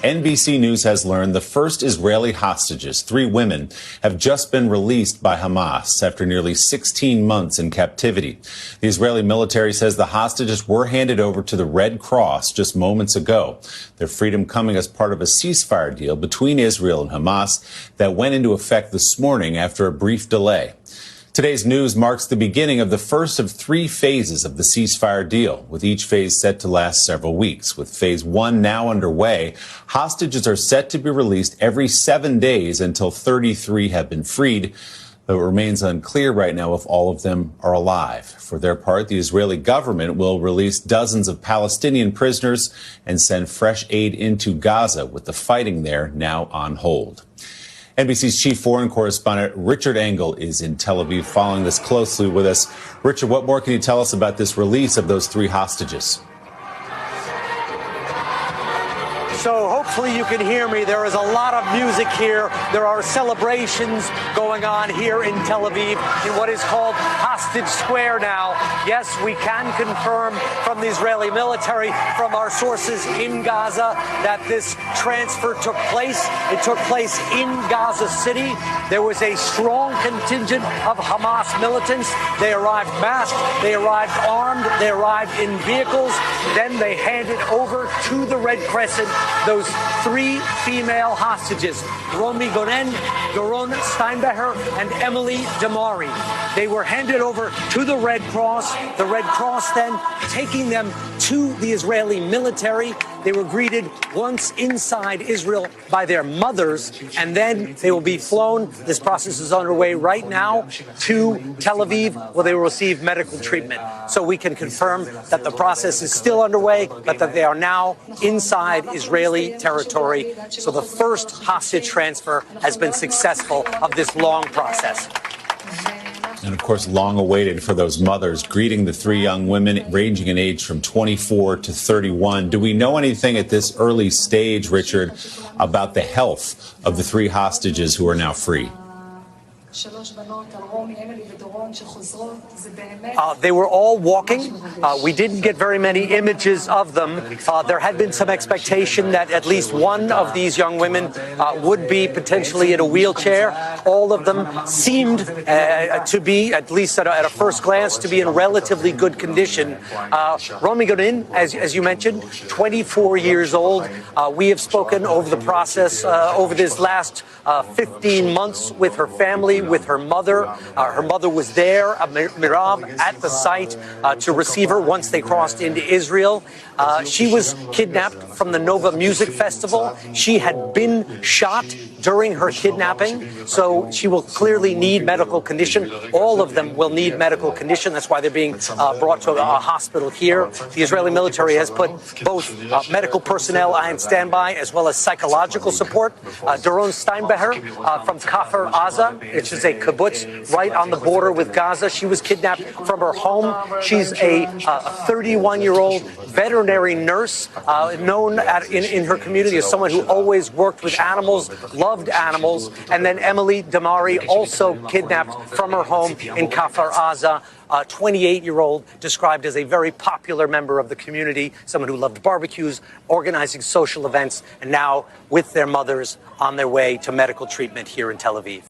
NBC News has learned the first Israeli hostages, 3 women, have just been released by Hamas after nearly 16 months in captivity. The Israeli military says the hostages were handed over to the Red Cross just moments ago. Their freedom coming as part of a ceasefire deal between Israel and Hamas that went into effect this morning after a brief delay. Today's news marks the beginning of the first of 3 phases of the ceasefire deal, with each phase set to last several weeks. With phase 1 now underway, hostages are set to be released every 7 days until 33 have been freed, though it remains unclear right now if all of them are alive. For their part, the Israeli government will release dozens of Palestinian prisoners and send fresh aid into Gaza, with the fighting there now on hold. NBC's chief foreign correspondent Richard Engel is in Tel Aviv following this closely with us. Richard, what more can you tell us about this release of those 3 hostages? So hopefully you can hear me. There is a lot of music here. There are celebrations going on here in Tel Aviv in what is called Hostage Square now. Yes, we can confirm from the Israeli military, from our sources in Gaza, that this transfer took place. It took place in Gaza City. There was a strong contingent of Hamas militants. They arrived masked. They arrived armed. They arrived in vehicles. Then they handed over to the Red Crescent those 3 female hostages, Romi Gonen, Doron Steinbecher, and Emily Damari. They were handed over to the Red Cross. The Red Cross then taking them to the Israeli military. They were greeted once inside Israel by their mothers, and then they will be flown. This process is underway right now to Tel Aviv, where they will receive medical treatment. So we can confirm that the process is still underway, but that they are now inside Israeli territory. So the first hostage transfer has been successful of this long process. And, of course, long awaited for those mothers greeting the 3 young women ranging in age from 24 to 31. Do we know anything at this early stage, Richard, about the health of the 3 hostages who are now free? They were all walking. We didn't get very many images of them. There had been some expectation that at least one of these young women would be potentially in a wheelchair. All of them seemed to be, at least at a first glance, to be in relatively good condition. Romi Gonin, as you mentioned, 24 years old. We have spoken over the process over this last 15 months with her family, with her mother. Her mother was there, Mirav, at the site to receive her once they crossed into Israel. She was kidnapped from the Nova Music Festival. She had been shot during her kidnapping, so she will clearly need medical condition. All of them will need medical condition. That's why they're being brought to a hospital here. The Israeli military has put both medical personnel on standby as well as psychological support. Doron Steinbecher from Kfar Aza, which is a kibbutz right on the border with Gaza. She was kidnapped from her home. She's a 31-year-old veterinary nurse known in her community as someone who always worked with animals, loved animals. And then Emily Damari, also kidnapped from her home in Kfar Aza. A 28-year-old described as a very popular member of the community, someone who loved barbecues, organizing social events, and now with their mothers on their way to medical treatment here in Tel Aviv.